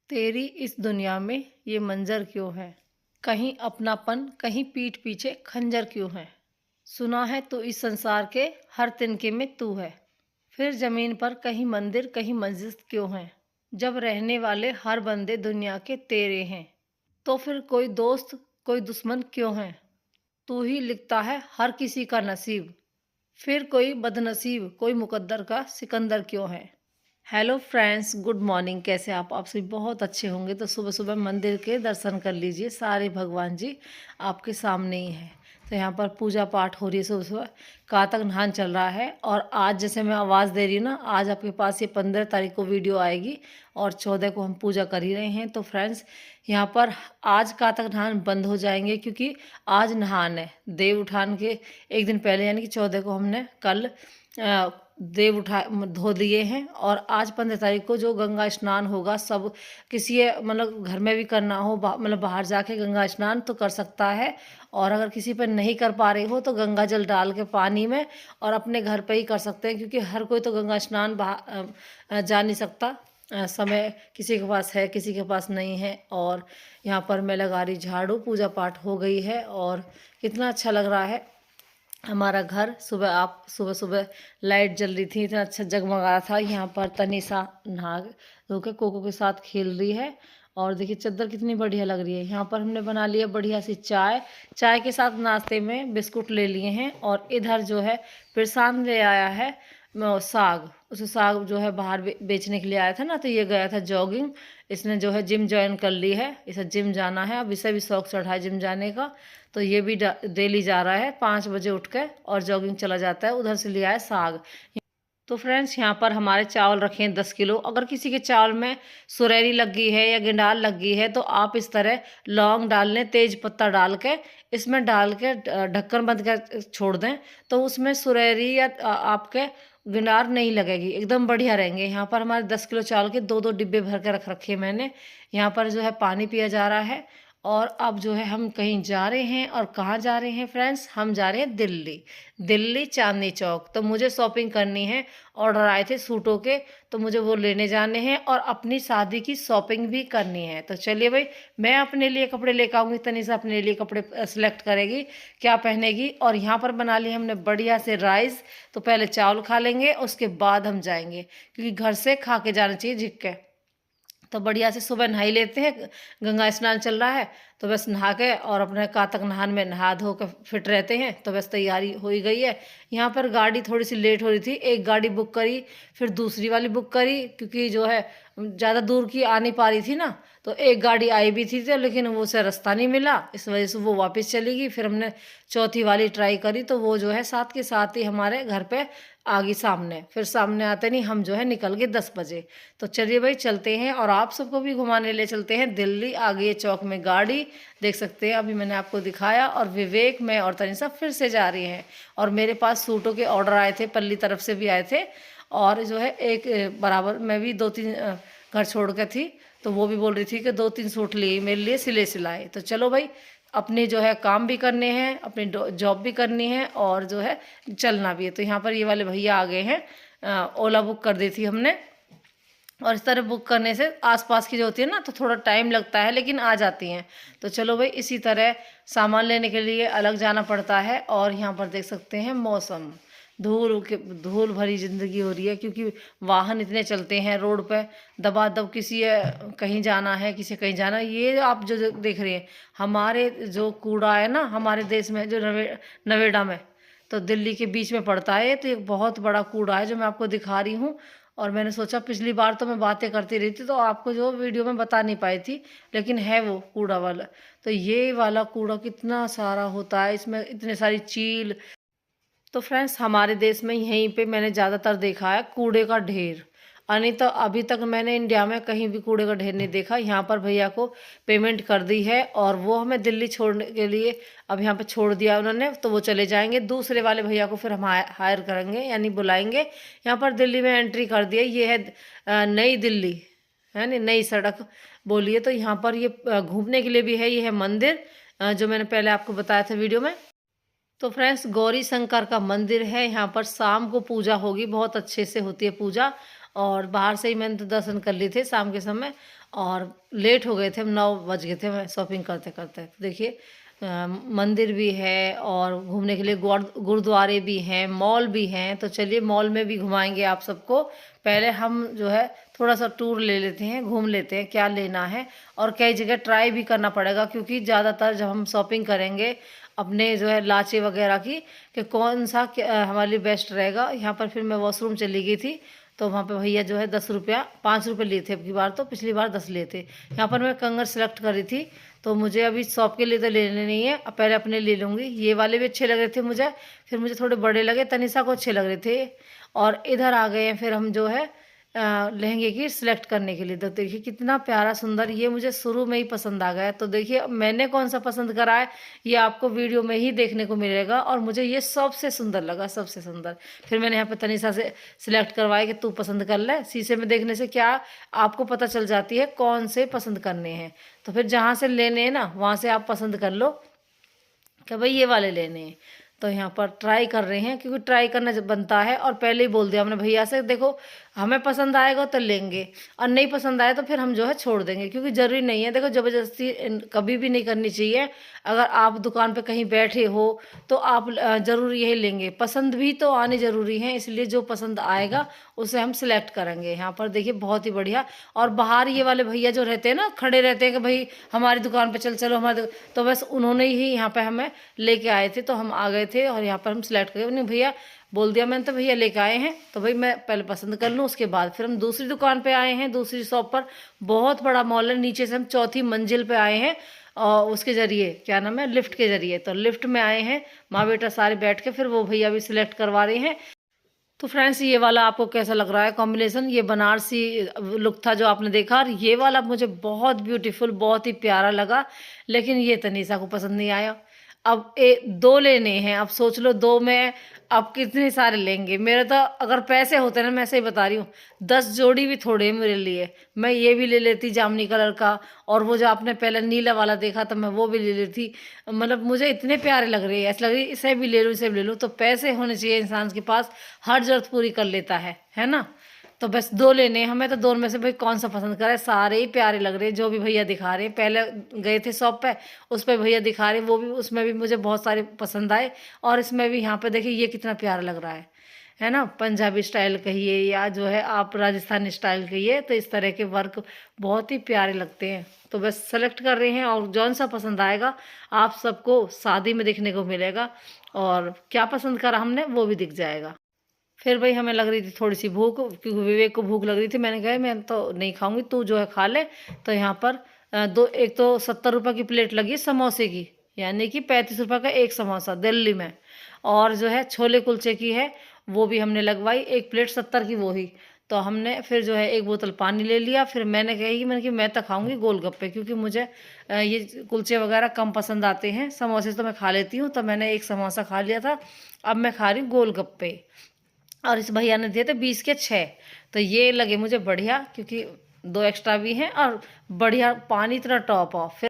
तेरी इस दुनिया में ये मंजर क्यों है? कहीं अपनापन, कहीं पीठ पीछे खंजर क्यों है? सुना है तो इस संसार के हर तिनके में तू है। फिर जमीन पर कहीं मंदिर, कहीं मस्जिद क्यों है? जब रहने वाले हर बंदे दुनिया के तेरे हैं, तो फिर कोई दोस्त, कोई दुश्मन क्यों है? तू ही लिखता है हर किसी का नसीब। फिर कोई बदनसीब, कोई मुकद्दर का सिकंदर क्यों है? Hello friends, good morning. कैसे आप सभी बहुत अच्छे होंगे। तो सुबह सुबह मंदिर के दर्शन कर लीजिए। सारे भगवान जी आपके सामने ही हैं। तो यहाँ पर पूजा पाठ हो रही है। सुबह सुबह कातक नहान चल रहा है। और आज जैसे मैं आवाज़ दे रही हूँ ना, आज आपके पास ये 15 तारीख को वीडियो आएगी और 14 को हम पूजा कर ही रहे हैं। तो फ्रेंड्स, यहाँ पर आज कातक नहान बंद हो जाएंगे क्योंकि आज नहान है देव उठान के एक दिन पहले, यानी कि 14 को हमने कल देव उठा धो दिए हैं। और आज 15 तारीख को जो गंगा स्नान होगा, सब किसी मतलब घर में भी करना हो, मतलब बाहर जाके गंगा स्नान तो कर सकता है। और अगर किसी पर नहीं कर पा रहे हो तो गंगा जल डाल के पानी में और अपने घर पे ही कर सकते हैं, क्योंकि हर कोई तो गंगा स्नान जा नहीं सकता। समय किसी के पास है, किसी के पास नहीं है। और यहाँ पर मैं लगा रही झाड़ू। पूजा पाठ हो गई है और कितना अच्छा लग रहा है हमारा घर। सुबह सुबह लाइट जल रही थी, इतना अच्छा जगमगा रहा था। यहाँ पर तनीसा नहा धो के कोको के साथ खेल रही है। और देखिए चादर कितनी बढ़िया लग रही है। यहाँ पर हमने बना लिया बढ़िया सी चाय। चाय के साथ नाश्ते में बिस्कुट ले लिए हैं। और इधर जो है प्रशांत ले आया है साग। उसे साग जो है बाहर बेचने के लिए आया था ना, तो ये गया था जॉगिंग। इसने जो है जिम ज्वाइन कर ली है। इसे जिम जाना है। अब इसे भी शौक चढ़ा है जिम जाने का। तो ये भी डेली जा रहा है 5 बजे उठ के और जॉगिंग चला जाता है। उधर से लिया है साग। तो फ्रेंड्स, यहाँ पर हमारे चावल रखे हैं 10 किलो। अगर किसी के चावल में सुरैरी लगी है या गिंडाल लगी है तो आप इस तरह लौंग डाल लें, तेज पत्ता डाल के इसमें डाल के ढक्कन बंद कर छोड़ दें, तो उसमें सुरैरी या आपके गिंडार नहीं लगेगी, एकदम बढ़िया रहेंगे। यहाँ पर हमारे 10 किलो चावल के 2-2 डिब्बे भर के रख रखे हैं मैंने। यहाँ पर जो है पानी पिया जा रहा है। और अब जो है हम कहीं जा रहे हैं। और कहाँ जा रहे हैं फ्रेंड्स? हम जा रहे हैं दिल्ली। दिल्ली चांदनी चौक। तो मुझे शॉपिंग करनी है। ऑर्डर आए थे सूटों के, तो मुझे वो लेने जाने हैं और अपनी शादी की शॉपिंग भी करनी है। तो चलिए भाई, मैं अपने लिए कपड़े लेकर आऊँगी, तनीषा अपने लिए कपड़े सेलेक्ट करेगी क्या पहनेगी। और यहाँ पर बना लिए हमने बढ़िया से राइस। तो पहले चावल खा लेंगे, उसके बाद हम जाएंगे, क्योंकि घर से खा के जाना चाहिए झिक के। तो बढ़िया से सुबह नहा ही लेते हैं। गंगा स्नान चल रहा है, तो बस नहा के और अपने कातक नहान में नहा धो के फिट रहते हैं। तो बस तैयारी हो ही गई है। यहाँ पर गाड़ी थोड़ी सी लेट हो रही थी। एक गाड़ी बुक करी, फिर दूसरी वाली बुक करी, क्योंकि जो है ज़्यादा दूर की आ नहीं पा रही थी ना। तो एक गाड़ी आई भी थी तो, लेकिन वो से रास्ता नहीं मिला, इस वजह से वो वापस चली गई। फिर हमने चौथी वाली ट्राई करी, तो वो जो है साथ के साथ ही हमारे घर पे आ गई सामने। फिर सामने आते नहीं हम जो है निकल गए 10 बजे। तो चलिए भाई चलते हैं और आप सबको भी घुमाने ले चलते हैं दिल्ली। आ गई है चौक में गाड़ी, देख सकते हैं, अभी मैंने आपको दिखाया। और विवेक, मैं और तनिषा फिर से जा रही हैं। और मेरे पास सूटों के ऑर्डर आए थे, पल्ली तरफ से भी आए थे। और जो है एक बराबर मैं भी 2-3 घर छोड़ के थी, तो वो भी बोल रही थी कि 2-3 सूट लिए मेरे लिए सिले सिलाए। तो चलो भाई, अपने जो है काम भी करने हैं, अपनी जॉब भी करनी है और जो है चलना भी है। तो यहाँ पर ये वाले भैया आ गए हैं। ओला बुक कर दी थी हमने। और इस तरह बुक करने से आसपास की जो होती है ना, तो थोड़ा टाइम लगता है, लेकिन आ जाती हैं। तो चलो भाई, इसी तरह सामान लेने के लिए अलग जाना पड़ता है। और यहाँ पर देख सकते हैं मौसम, धूल भरी ज़िंदगी हो रही है, क्योंकि वाहन इतने चलते हैं रोड पे। दबादब किसी कहीं जाना है, किसी कहीं जाना है। ये आप जो देख रहे हैं, हमारे जो कूड़ा है ना हमारे देश में, जो नवेड़ा में, तो दिल्ली के बीच में पड़ता है। तो एक बहुत बड़ा कूड़ा है जो मैं आपको दिखा रही हूँ। और मैंने सोचा पिछली बार तो मैं बातें करती रही थी, तो आपको जो वीडियो में बता नहीं पाई थी, लेकिन है वो कूड़ा वाला। तो ये वाला कूड़ा कितना सारा होता है, इसमें इतने सारी चील। तो फ्रेंड्स, हमारे देश में यहीं पे मैंने ज़्यादातर देखा है कूड़े का ढेर। नहीं तो अभी तक मैंने इंडिया में कहीं भी कूड़े का ढेर नहीं देखा। यहाँ पर भैया को पेमेंट कर दी है और वो हमें दिल्ली छोड़ने के लिए अब यहाँ पे छोड़ दिया उन्होंने। तो वो चले जाएंगे। दूसरे वाले भैया को फिर हम हायर करेंगे, यानी बुलाएंगे। यहाँ पर दिल्ली में एंट्री कर दी है। ये है नई दिल्ली, है ना, नई सड़क बोलिए। तो यहाँ पर ये घूमने के लिए भी है। ये है मंदिर जो मैंने पहले आपको बताया था वीडियो में। तो फ्रेंड्स, गौरी शंकर का मंदिर है। यहाँ पर शाम को पूजा होगी, बहुत अच्छे से होती है पूजा। और बाहर से ही मैंने तो दर्शन कर लिए थे शाम के समय, और लेट हो गए थे, हम 9 बज गए थे मैं शॉपिंग करते करते। तो देखिए मंदिर भी है और घूमने के लिए गुरुद्वारे भी हैं, मॉल भी हैं। तो चलिए मॉल में भी घुमाएंगे आप सबको। पहले हम जो है थोड़ा सा टूर ले लेते हैं, घूम लेते हैं क्या लेना है, और कई जगह ट्राई भी करना पड़ेगा, क्योंकि ज़्यादातर जब हम शॉपिंग करेंगे अपने जो है लाचे वगैरह की, कि कौन सा हमारे लिए बेस्ट रहेगा। यहाँ पर फिर मैं वॉशरूम चली गई थी, तो वहाँ पे भैया जो है 10 रुपया 5 रुपये लिए थे अब की बार, तो पिछली बार 10 लिए थे। यहाँ पर मैं कंगन सेलेक्ट करी थी, तो मुझे अभी शॉप के लिए तो लेने नहीं है, अब पहले अपने ले लूँगी। ये वाले भी अच्छे लग रहे थे मुझे, फिर मुझे थोड़े बड़े लगे, तनिषा को अच्छे लग रहे थे। और इधर आ गए हैं फिर हम जो है लहंगे की सिलेक्ट करने के लिए। तो देखिए कितना प्यारा सुंदर, ये मुझे शुरू में ही पसंद आ गया। तो देखिए मैंने कौन सा पसंद करा है ये आपको वीडियो में ही देखने को मिलेगा, और मुझे ये सबसे सुंदर लगा, सबसे सुंदर। फिर मैंने यहाँ पे तनिषा से सिलेक्ट करवाया कि तू पसंद कर ले। शीशे में देखने से क्या आपको पता चल जाती है कौन से पसंद करने हैं, तो फिर जहाँ से लेने हैं ना वहाँ से आप पसंद कर लो कि भाई ये वाले लेने हैं। तो यहाँ पर ट्राई कर रहे हैं, क्योंकि ट्राई करना बनता है, और पहले ही बोल दिया हमने भैया से, देखो हमें पसंद आएगा तो लेंगे, और नहीं पसंद आए तो फिर हम जो है छोड़ देंगे, क्योंकि ज़रूरी नहीं है। देखो ज़बरदस्ती कभी भी नहीं करनी चाहिए। अगर आप दुकान पे कहीं बैठे हो तो आप ज़रूर यही लेंगे, पसंद भी तो आनी ज़रूरी है, इसलिए जो पसंद आएगा उसे हम सिलेक्ट करेंगे। यहाँ पर देखिए बहुत ही बढ़िया। और बाहर ये वाले भैया जो रहते हैं ना, खड़े रहते हैं कि भाई हमारी दुकान पे चलो हमारे तो बस उन्होंने ही यहाँ पे हमें लेके आए थे, तो हम आ गए थे और यहाँ पर हम सिलेक्ट करके नहीं भैया बोल दिया मैंने, तो भैया लेके आए हैं तो भाई मैं पहले पसंद कर लूँ, उसके बाद फिर हम दूसरी दुकान पे आए हैं, दूसरी शॉप पर। बहुत बड़ा मॉल है, नीचे से हम चौथी मंजिल पे आए हैं, और उसके ज़रिए क्या नाम है लिफ्ट के ज़रिए, तो लिफ्ट में आए हैं माँ बेटा सारे बैठ के, फिर वो भैया भी सिलेक्ट करवा रहे हैं। तो फ्रेंड्स ये वाला आपको कैसा लग रहा है कॉम्बिनेशन, ये बनारसी लुक था जो आपने देखा, और ये वाला मुझे बहुत ब्यूटीफुल बहुत ही प्यारा लगा, लेकिन ये तनीषा को पसंद नहीं आया। अब दो लेने हैं, अब सोच लो दो में अब कितने सारे लेंगे। मेरे तो अगर पैसे होते ना, मैं ऐसे ही बता रही हूँ, 10 जोड़ी भी थोड़े हैं मेरे लिए। मैं ये भी ले लेती जामुनी कलर का, और वो जो आपने पहले नीला वाला देखा तो मैं वो भी ले लेती। मतलब मुझे इतने प्यारे लग रहे हैं, ऐसा लग रही है इसे भी ले लूँ इसे भी ले लूँ। तो पैसे होने चाहिए इंसान के पास, हर जरूरत पूरी कर लेता है ना। तो बस दो लेने हैं हमें, तो दोनों में से भाई कौन सा पसंद करें, सारे ही प्यारे लग रहे हैं जो भी भैया दिखा रहे हैं। पहले गए थे शॉप पे, उस पर भैया दिखा रहे हैं, वो भी उसमें भी मुझे बहुत सारे पसंद आए, और इसमें भी यहाँ पे देखिए ये कितना प्यारा लग रहा है ना। पंजाबी स्टाइल कहिए या जो है आप राजस्थानी स्टाइल कहिए, तो इस तरह के वर्क बहुत ही प्यारे लगते हैं। तो बस सेलेक्ट कर रहे हैं, और जौन सा पसंद आएगा आप सबको शादी में देखने को मिलेगा, और क्या पसंद करा हमने वो भी दिख जाएगा। फिर भाई हमें लग रही थी थोड़ी सी भूख, क्योंकि विवेक को भूख लग रही थी। मैंने कहा मैं तो नहीं खाऊंगी, तू जो है खा ले। तो यहाँ पर एक तो 70 रुपये की प्लेट लगी समोसे की, यानी कि 35 रुपये का एक समोसा दिल्ली में। और जो है छोले कुलचे की है वो भी हमने लगवाई, एक प्लेट 70 की वो ही। तो हमने फिर जो है एक बोतल पानी ले लिया। फिर मैंने कही मैंने कि मैं तो खाऊंगी गोलगप्पे, क्योंकि मुझे ये कुलचे वगैरह कम पसंद आते हैं, समोसे तो मैं खा लेती हूँ। तो मैंने एक समोसा खा लिया था, अब मैं खा रही हूँ गोलगप्पे। और इस भैया ने दिए थे 20 के 6, तो ये लगे मुझे बढ़िया, क्योंकि 2 एक्स्ट्रा भी हैं और बढ़िया पानी इतना टॉप ऑफ।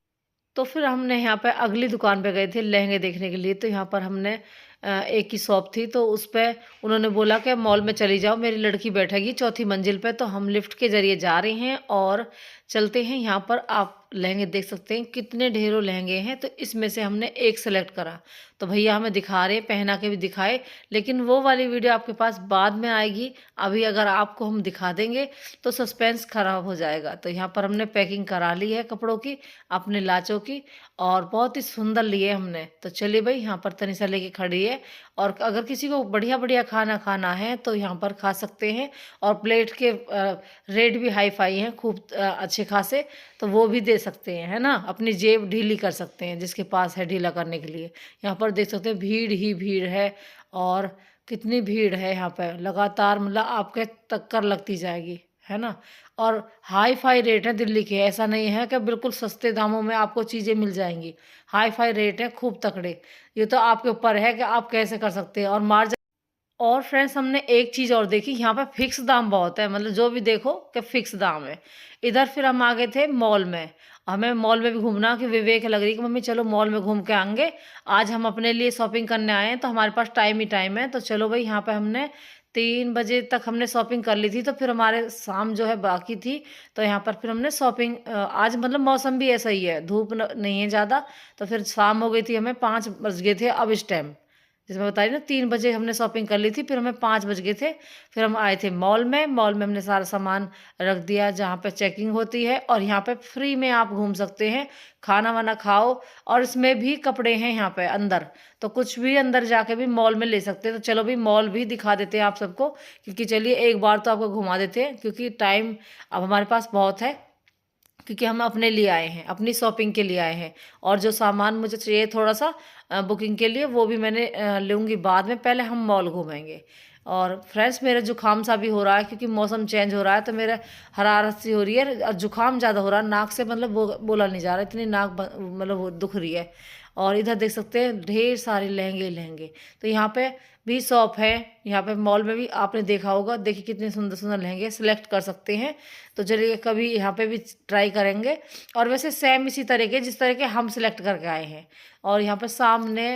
फिर हमने यहाँ पे अगली दुकान पे गए थे लहंगे देखने के लिए। तो यहाँ पर हमने एक की शॉप थी, तो उस पर उन्होंने बोला कि मॉल में चली जाओ, मेरी लड़की बैठेगी चौथी मंजिल पे। तो हम लिफ्ट के ज़रिए जा रहे हैं और चलते हैं। यहाँ पर आप लहंगे देख सकते हैं, कितने ढेरों लहंगे हैं। तो इसमें से हमने एक सेलेक्ट करा, तो भैया हमें दिखा रहे, पहना के भी दिखाए, लेकिन वो वाली वीडियो आपके पास बाद में आएगी। अभी अगर आपको हम दिखा देंगे तो सस्पेंस खराब हो जाएगा। तो यहाँ पर हमने पैकिंग करा ली है कपड़ों की, अपने लाचों की, और बहुत ही सुंदर लिए हमने। तो चलिए भाई, यहाँ पर तनिषा लेके खड़ी है, और अगर किसी को बढ़िया बढ़िया खाना खाना है तो यहाँ पर खा सकते हैं। और प्लेट के रेट भी हाई फाई हैं, खूब अच्छे खासे, तो वो भी दे सकते हैं, है ना। अपनी जेब ढीली कर सकते हैं जिसके पास है ढीला करने के लिए। यहाँ पर देख सकते हैं भीड़ ही भीड़ है, और कितनी भीड़ है यहाँ पर लगातार, मतलब आपके टक्कर लगती जाएगी, है ना। और हाई फाई रेट है दिल्ली के, ऐसा नहीं है कि बिल्कुल सस्ते दामों में आपको चीज़ें मिल जाएंगी। हाई फाई रेट है खूब तकड़े, ये तो आपके ऊपर है कि आप कैसे कर सकते हैं। और मार्जिन, और फ्रेंड्स हमने एक चीज़ और देखी, यहाँ पे फिक्स दाम बहुत है, मतलब जो भी देखो कि फिक्स दाम है। इधर फिर हम आ गए थे मॉल में, हमें मॉल में भी घूमना, कि विवेक लग रही कि मम्मी चलो मॉल में घूम के आएंगे, आज हम अपने लिए शॉपिंग करने आए हैं, तो हमारे पास टाइम ही टाइम है। तो चलो भाई, यहाँ पे हमने 3 बजे तक हमने शॉपिंग कर ली थी, तो फिर हमारे शाम जो है बाकी थी, तो यहाँ पर फिर हमने शॉपिंग आज मतलब मौसम भी ऐसा ही है, धूप नहीं है ज़्यादा, तो फिर शाम हो गई थी, हमें 5 बज गए थे अब इस टाइम। जैसे मैं बता रही ना 3 बजे हमने शॉपिंग कर ली थी, फिर हमें 5 बज गए थे। फिर हम आए थे मॉल में हमने सारा सामान रख दिया जहाँ पे चेकिंग होती है, और यहाँ पे फ्री में आप घूम सकते हैं, खाना वाना खाओ, और इसमें भी कपड़े हैं यहाँ पे अंदर, तो कुछ भी अंदर जाके भी मॉल में ले सकते हैं। तो चलो भी मॉल भी दिखा देते हैं आप सबको, क्योंकि चलिए एक बार तो आपको घुमा देते हैं, क्योंकि टाइम अब हमारे पास बहुत है, क्योंकि हम अपने लिए आए हैं, अपनी शॉपिंग के लिए आए हैं। और जो सामान मुझे चाहिए थोड़ा सा बुकिंग के लिए, वो भी मैंने लूँगी बाद में, पहले हम मॉल घूमेंगे। और फ्रेंड्स, मेरा जुकाम सा भी हो रहा है, क्योंकि मौसम चेंज हो रहा है, तो मेरा हरारत सी हो रही है और जुकाम ज़्यादा हो रहा है, नाक से मतलब बोला नहीं जा रहा, इतनी नाक मतलब वो दुख रही है। और इधर देख सकते हैं ढेर सारे लहंगे लहंगे, तो यहाँ पे भी शॉप है, यहाँ पे मॉल में भी आपने देखा होगा, देखिए कितने सुंदर सुंदर लहंगे सिलेक्ट कर सकते हैं। तो चलिए कभी यहाँ पे भी ट्राई करेंगे। और वैसे सेम इसी तरह के जिस तरह के हम सिलेक्ट करके आए हैं। और यहाँ पे सामने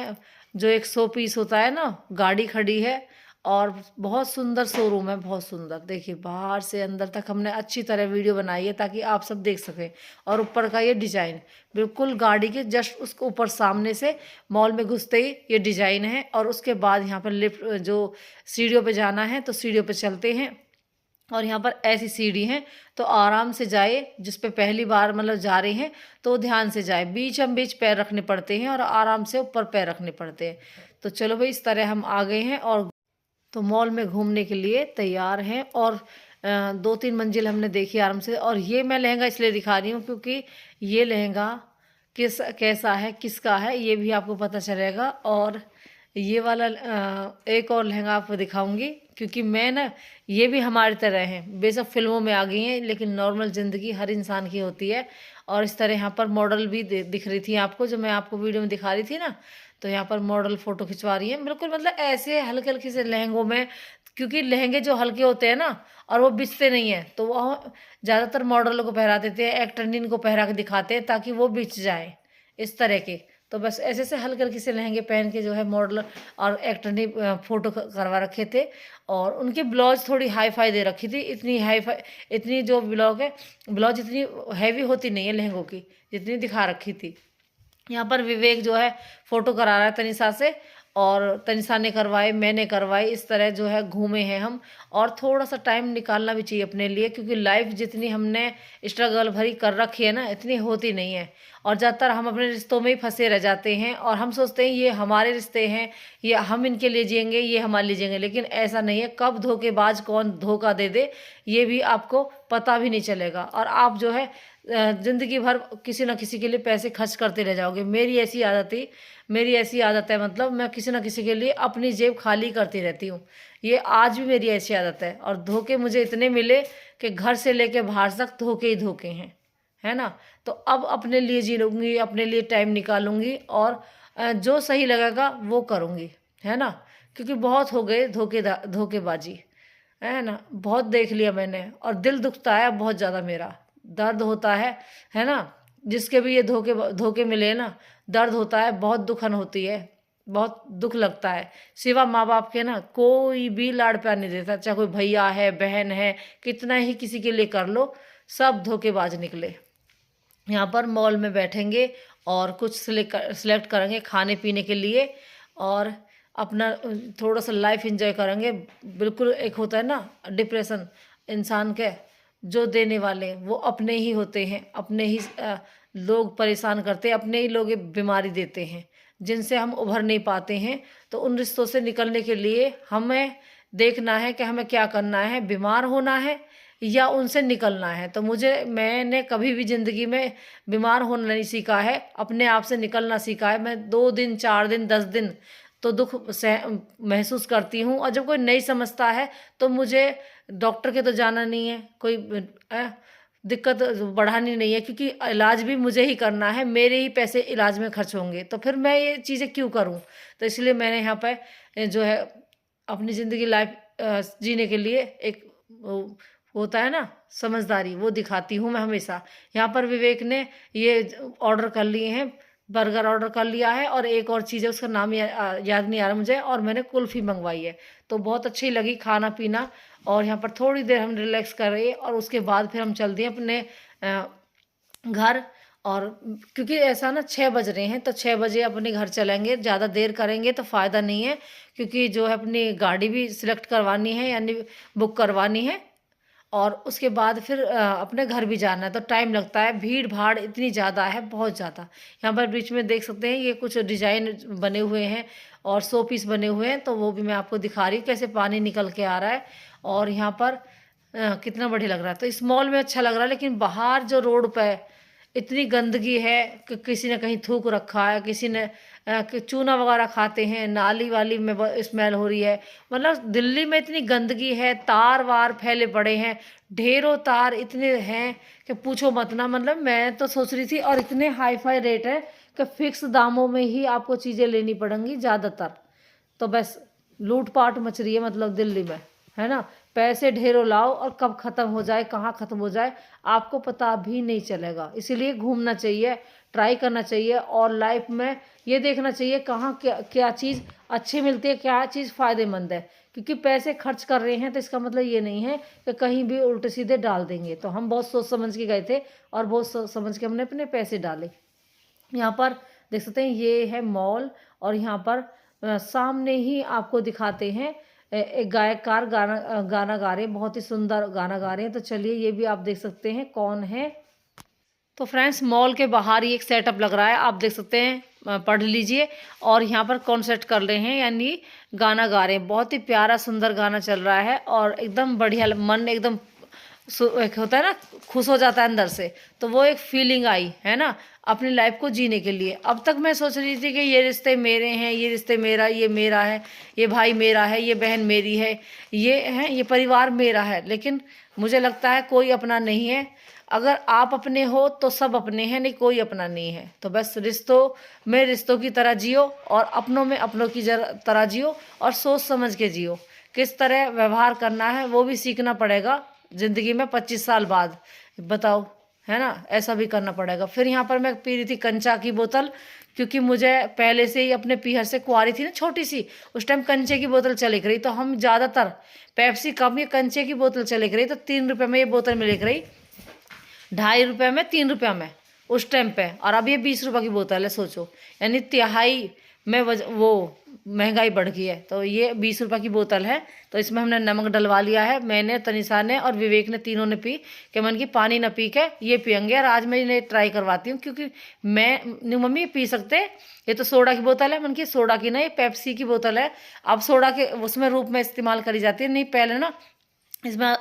जो एक 100 पीस होता है ना, गाड़ी खड़ी है, और बहुत सुंदर शोरूम है, बहुत सुंदर। देखिए बाहर से अंदर तक हमने अच्छी तरह वीडियो बनाई है ताकि आप सब देख सकें। और ऊपर का ये डिजाइन बिल्कुल गाड़ी के जस्ट उसको ऊपर सामने से मॉल में घुसते ही ये डिजाइन है। और उसके बाद यहाँ पर लिफ्ट जो सीढ़ियों पे जाना है, तो सीढ़ियों पे चलते हैं, और यहाँ पर ऐसी सीढ़ी है, तो आराम से जाए, जिस पे पहली बार मतलब जा रहे हैं तो ध्यान से जाए, बीचम बीच पैर रखने पड़ते हैं और आराम से ऊपर पैर रखने पड़ते हैं। तो चलो भाई, इस तरह हम आ गए हैं और तो मॉल में घूमने के लिए तैयार हैं। और 2-3 मंजिल हमने देखी आराम से। और ये मैं लहंगा इसलिए दिखा रही हूँ क्योंकि ये लहंगा कैसा है, किसका है, ये भी आपको पता चलेगा। और ये वाला एक और लहंगा आपको दिखाऊंगी, क्योंकि मैं ना, ये भी हमारी तरह हैं, बेशक फिल्मों में आ गई हैं, लेकिन नॉर्मल ज़िंदगी हर इंसान की होती है। और इस तरह यहाँ पर मॉडल भी दिख रही थी आपको, जो मैं आपको वीडियो में दिखा रही थी ना, तो यहाँ पर मॉडल फ़ोटो खिंचवा रही है, बिल्कुल मतलब ऐसे हल्के हल्के से लहंगों में, क्योंकि लहंगे जो हल्के होते हैं ना, और वो बिचते नहीं हैं, तो वो ज़्यादातर मॉडलों को पहरा देते हैं, एक्टर इनको पहरा के दिखाते हैं ताकि वो बिच जाए, इस तरह के। तो बस ऐसे से हल्के हल्के से लहंगे पहन के जो है मॉडल और एक्टर ने फ़ोटो करवा रखे थे। और उनकी ब्लाउज थोड़ी हाई फाई दे रखी थी, इतनी हाई फाई, इतनी जो ब्लाउज इतनी हैवी होती नहीं है लहंगों की, जितनी दिखा रखी थी। यहाँ पर विवेक जो है फ़ोटो करा रहा है तनिषा से, और तनिषा ने करवाए, मैंने करवाई, इस तरह जो है घूमे हैं हम। और थोड़ा सा टाइम निकालना भी चाहिए अपने लिए, क्योंकि लाइफ जितनी हमने स्ट्रगल भरी कर रखी है ना, इतनी होती नहीं है। और ज़्यादातर हम अपने रिश्तों में ही फंसे रह जाते हैं, और हम सोचते हैं ये हमारे रिश्ते हैं, ये हम इनके लिए जिएंगे, ये हमारे लिए जिएंगे, लेकिन ऐसा नहीं है। कब धोखेबाज कौन धोखा दे दे, ये भी आपको पता भी नहीं चलेगा। और आप जो है ज़िंदगी भर किसी ना किसी के लिए पैसे खर्च करते रह जाओगे। मेरी ऐसी आदत है, मतलब मैं किसी ना किसी के लिए अपनी जेब खाली करती रहती हूँ। ये आज भी मेरी ऐसी आदत है। और धोखे मुझे इतने मिले कि घर से लेके बाहर तक धोखे ही धोखे हैं, है ना। तो अब अपने लिए जी लूँगी, अपने लिए टाइम निकालूंगी, और जो सही लगेगा वो करूँगी, है ना। क्योंकि बहुत हो गए धोखेबाजी, है ना, बहुत देख लिया मैंने। और दिल दुखता है बहुत ज़्यादा, मेरा दर्द होता है ना। जिसके भी ये धोखे मिले ना, दर्द होता है, बहुत दुखन होती है, बहुत दुख लगता है। सिवा माँ बाप के ना कोई भी लाड़ प्यार नहीं देता, चाहे कोई भैया है, बहन है, कितना ही किसी के लिए कर लो, सब धोखेबाज निकले। यहाँ पर मॉल में बैठेंगे और कुछ सिलेक्ट करेंगे खाने पीने के लिए, और अपना थोड़ा सा लाइफ एंजॉय करेंगे। बिल्कुल एक होता है ना डिप्रेशन इंसान के, जो देने वाले वो अपने ही होते हैं, अपने ही लोग परेशान करते हैं, अपने ही लोग ये बीमारी देते हैं, जिनसे हम उभर नहीं पाते हैं। तो उन रिश्तों से निकलने के लिए हमें देखना है कि हमें क्या करना है, बीमार होना है या उनसे निकलना है। तो मैंने कभी भी ज़िंदगी में बीमार होना नहीं सीखा है, अपने आप से निकलना सीखा है। मैं 2 दिन 4 दिन 10 दिन तो दुख महसूस करती हूँ, और जब कोई नहीं समझता है तो मुझे डॉक्टर के तो जाना नहीं है, कोई दिक्कत बढ़ानी नहीं है, क्योंकि इलाज भी मुझे ही करना है, मेरे ही पैसे इलाज में खर्च होंगे, तो फिर मैं ये चीज़ें क्यों करूँ। तो इसलिए मैंने यहाँ पर जो है अपनी ज़िंदगी लाइफ जीने के लिए एक होता है ना समझदारी, वो दिखाती हूँ मैं हमेशा। यहाँ पर विवेक ने ये ऑर्डर कर लिए हैं, बर्गर ऑर्डर कर लिया है, और एक और चीज़ है उसका नाम याद नहीं आ रहा मुझे, और मैंने कुल्फ़ी मंगवाई है। तो बहुत अच्छी लगी खाना पीना। और यहाँ पर थोड़ी देर हम रिलैक्स कर रहे हैं और उसके बाद फिर हम चल दिए अपने घर। और क्योंकि ऐसा ना 6 बज रहे हैं तो 6 बजे अपने घर चलेंगे, ज़्यादा देर करेंगे तो फ़ायदा नहीं है, क्योंकि जो है अपनी गाड़ी भी सिलेक्ट करवानी है यानी बुक करवानी है और उसके बाद फिर अपने घर भी जाना है, तो टाइम लगता है। भीड़ भाड़ इतनी ज़्यादा है, बहुत ज़्यादा। यहाँ पर बीच में देख सकते हैं ये कुछ डिजाइन बने हुए हैं और शो पीस बने हुए हैं, तो वो भी मैं आपको दिखा रही हूँ कैसे पानी निकल के आ रहा है। और यहाँ पर कितना बढ़िया लग रहा है। तो इस मॉल में अच्छा लग रहा है, लेकिन बाहर जो रोड पे इतनी गंदगी है कि किसी ने कहीं थूक रखा है, किसी ने चूना वगैरह खाते हैं, नाली वाली में स्मेल हो रही है। मतलब दिल्ली में इतनी गंदगी है, तार वार फैले पड़े हैं, ढेरों तार इतने हैं कि पूछो मत ना। मतलब मैं तो सोच रही थी, और इतने हाई फाई रेट है कि फिक्स दामों में ही आपको चीज़ें लेनी पड़ेंगी ज़्यादातर। तो बस लूटपाट मच रही है मतलब दिल्ली में, है ना। पैसे ढेरों लाओ और कब ख़त्म हो जाए, कहाँ ख़त्म हो जाए आपको पता भी नहीं चलेगा। इसीलिए घूमना चाहिए, ट्राई करना चाहिए और लाइफ में ये देखना चाहिए कहाँ क्या क्या चीज़ अच्छी मिलती है, क्या चीज़ फ़ायदेमंद है। क्योंकि पैसे खर्च कर रहे हैं तो इसका मतलब ये नहीं है कि कहीं भी उल्टे सीधे डाल देंगे। तो हम बहुत सोच समझ के गए थे और बहुत सोच समझ के हमने अपने पैसे डाले। यहाँ पर देख सकते हैं ये है मॉल, और यहाँ पर सामने ही आपको दिखाते हैं एक गायककार गाना गा रहे हैं, बहुत ही सुंदर गाना गा रहे हैं। तो चलिए ये भी आप देख सकते हैं कौन है। तो फ्रेंड्स मॉल के बाहर ही एक सेटअप लग रहा है, आप देख सकते हैं, पढ़ लीजिए। और यहाँ पर कॉन्सर्ट कर रहे हैं यानी गाना गा रहे हैं। बहुत ही प्यारा सुंदर गाना चल रहा है और एकदम बढ़िया, मन एकदम एक होता है ना, खुश हो जाता है अंदर से। तो वो एक फीलिंग आई है ना अपनी लाइफ को जीने के लिए। अब तक मैं सोच रही थी कि ये रिश्ते मेरे हैं, ये रिश्ते मेरा, ये मेरा है, ये भाई मेरा है, ये बहन मेरी है, ये है, ये परिवार मेरा है। लेकिन मुझे लगता है कोई अपना नहीं है। अगर आप अपने हो तो सब अपने हैं, नहीं कोई अपना नहीं है। तो बस रिश्तों में रिश्तों की तरह जियो और अपनों में अपनों की तरह जियो और सोच समझ के जियो। किस तरह व्यवहार करना है वो भी सीखना पड़ेगा ज़िंदगी में 25 साल बाद, बताओ, है ना। ऐसा भी करना पड़ेगा। फिर यहाँ पर मैं पी रही थी कंचा की बोतल, क्योंकि मुझे पहले से ही अपने पीहर से कुंवारी थी ना छोटी सी, उस टाइम कंचे की बोतल चले रही। तो हम ज़्यादातर पेप्सी कम, ये कंचे की बोतल चले रही। तो 3 रुपये में ये बोतल मिले रही, 2.5 रुपये में, 3 रुपये में उस टाइम पे। और अब ये 20 रुपये की बोतल है, सोचो, यानी तिहाई में वो महंगाई बढ़ गई है। तो ये 20 रुपये की बोतल है। तो इसमें हमने नमक डलवा लिया है, मैंने, तनिषा ने और विवेक ने, तीनों ने पी कि मन की पानी न पी के ये पियेंगे। और आज मैं इन्हें ट्राई करवाती हूँ, क्योंकि मैं मम्मी पी सकते, ये तो सोडा की बोतल है। मन की सोडा की ना, ये पेप्सी की बोतल है। अब सोडा के उसमें रूप में इस्तेमाल करी जाती है, नहीं पहले ना इसमें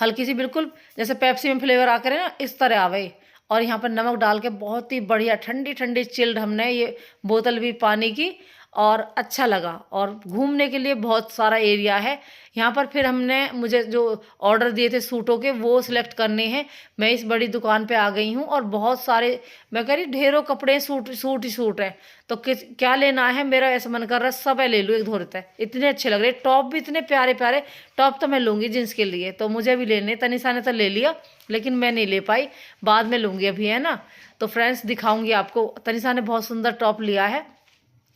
हल्की सी बिल्कुल जैसे पेप्सी में फ्लेवर आकर है ना, इस तरह आवे। और यहाँ पर नमक डाल के बहुत ही बढ़िया ठंडी ठंडी चिल्ड हमने ये बोतल भी पानी की, और अच्छा लगा। और घूमने के लिए बहुत सारा एरिया है यहाँ पर। फिर हमने, मुझे जो ऑर्डर दिए थे सूटों के वो सिलेक्ट करने हैं। मैं इस बड़ी दुकान पे आ गई हूँ और बहुत सारे, मैं कह रही ढेरों कपड़े, सूट सूट ही सूट है। तो क्या लेना है, मेरा ऐसा मन कर रहा है सब है ले लूँ एक धोरत है। इतने अच्छे लग रहे, टॉप भी इतने प्यारे प्यारे। टॉप तो मैं लूँगी जींस के लिए, तो मुझे भी लेने, तनिषा ने तो ले लिया लेकिन मैं नहीं ले पाई, बाद में लूँगी अभी, है ना। तो फ्रेंड्स दिखाऊँगी आपको, तनिषा ने बहुत सुंदर टॉप लिया है।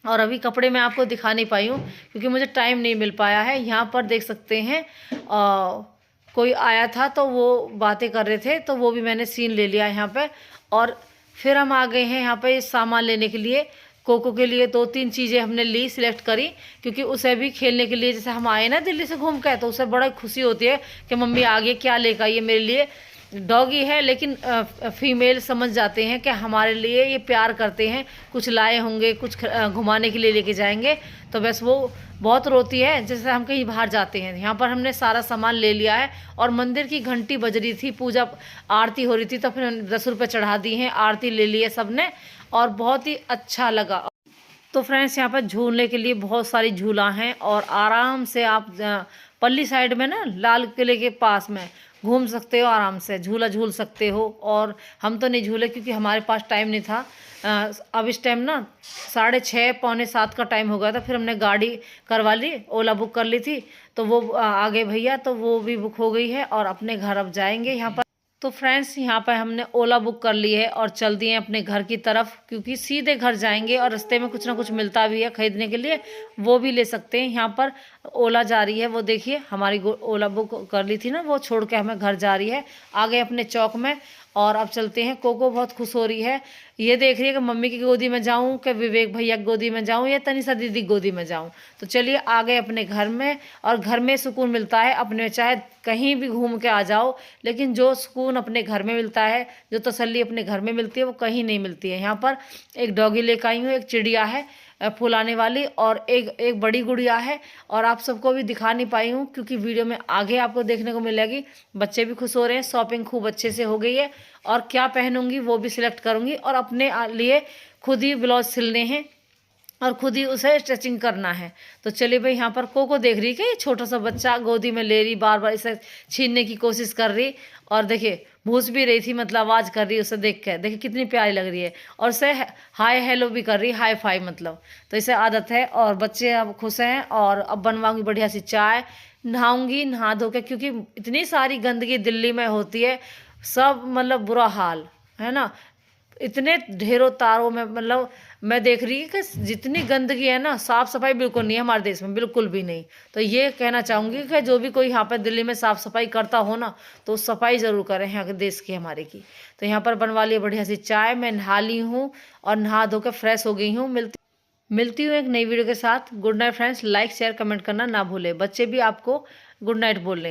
और अभी कपड़े मैं आपको दिखा नहीं पाई हूँ क्योंकि मुझे टाइम नहीं मिल पाया है। यहाँ पर देख सकते हैं कोई आया था तो वो बातें कर रहे थे, तो वो भी मैंने सीन ले लिया यहाँ पे। और फिर हम आ गए हैं यहाँ पे सामान लेने के लिए। कोको के लिए 2-3 चीज़ें हमने ली, सिलेक्ट करी, क्योंकि उसे भी खेलने के लिए, जैसे हम आए ना दिल्ली से घूम के, तो उसे बड़ा खुशी होती है कि मम्मी आगे क्या लेकर आई है मेरे लिए। डॉगी है लेकिन फीमेल समझ जाते हैं कि हमारे लिए ये प्यार करते हैं, कुछ लाए होंगे, कुछ घुमाने के लिए लेके जाएंगे। तो बस वो बहुत रोती है जैसे हम कहीं बाहर जाते हैं। यहाँ पर हमने सारा सामान ले लिया है और मंदिर की घंटी बज रही थी, पूजा आरती हो रही थी, तो फिर 10 रुपये चढ़ा दी हैं, आरती ले ली है सबने और बहुत ही अच्छा लगा। तो फ्रेंड्स यहाँ पर झूलने के लिए बहुत सारी झूला हैं और आराम से आप पल्ली साइड में ना लाल किले के पास में घूम सकते हो, आराम से झूला झूल सकते हो। और हम तो नहीं झूले क्योंकि हमारे पास टाइम नहीं था। अब इस टाइम ना 6:30 पौने 7 का टाइम हो गया था। फिर हमने गाड़ी करवा ली, ओला बुक कर ली थी, तो वो आ गए भैया, तो वो भी बुक हो गई है और अपने घर अब जाएंगे। यहाँ पर तो फ्रेंड्स यहाँ पर हमने ओला बुक कर ली है और चल दिए हैं अपने घर की तरफ, क्योंकि सीधे घर जाएंगे और रास्ते में कुछ ना कुछ मिलता भी है खरीदने के लिए, वो भी ले सकते हैं। यहाँ पर ओला जा रही है, वो देखिए हमारी ओला बुक कर ली थी ना, वो छोड़ के हमें घर जा रही है। आ गए अपने चौक में और अब चलते हैं। कोको बहुत खुश हो रही है, ये देख रही है कि मम्मी की गोदी में जाऊं कि विवेक भैया की गोदी में जाऊं या तनिषा दीदी की गोदी में जाऊं। तो चलिए आ गए अपने घर में, और घर में सुकून मिलता है अपने, चाहे कहीं भी घूम के आ जाओ, लेकिन जो सुकून अपने घर में मिलता है, जो तसल्ली अपने घर में मिलती है, वो कहीं नहीं मिलती है। यहाँ पर एक डॉगी लेकर आई हूँ, एक चिड़िया है फुलाने वाली, और एक बड़ी गुड़िया है, और आप सबको भी दिखा नहीं पाई हूँ क्योंकि वीडियो में आगे आपको देखने को मिलेगी। बच्चे भी खुश हो रहे हैं, शॉपिंग खूब अच्छे से हो गई है, और क्या पहनूंगी वो भी सिलेक्ट करूंगी, और अपने लिए खुद ही ब्लाउज सिलने हैं और खुद ही उसे स्टिचिंग करना है। तो चलिए भाई, यहाँ पर कोको देख रही कि छोटा सा बच्चा गोदी में ले रही, बार बार इसे छीनने की कोशिश कर रही, और देखिए भूस भी रही थी, मतलब आवाज़ कर रही उसे देख के, देखिए कितनी प्यारी लग रही है, और उसे हाय हेलो भी कर रही, हाई फाई मतलब। तो इसे आदत है, और बच्चे अब खुश हैं। और अब बनवाऊंगी बढ़िया सी चाय, नहाऊंगी नहा धो के, क्योंकि इतनी सारी गंदगी दिल्ली में होती है, सब मतलब बुरा हाल है ना, इतने ढेरों तारों में, मतलब मैं देख रही कि जितनी गंदगी है ना, साफ सफाई बिल्कुल नहीं है हमारे देश में, बिल्कुल भी नहीं। तो ये कहना चाहूँगी कि जो भी कोई यहाँ पर दिल्ली में साफ सफाई करता हो ना, तो सफाई ज़रूर करें यहाँ के देश की, हमारे की। तो यहाँ पर बनवा लिया बढ़िया सी चाय, मैं नहा ली हूँ और नहा धो के फ्रेश हो गई हूँ। मिलती हूँ एक नई वीडियो के साथ। Good night friends, like share comment करना ना भूलें। बच्चे भी आपको गुड नाइट बोल रहे हैं।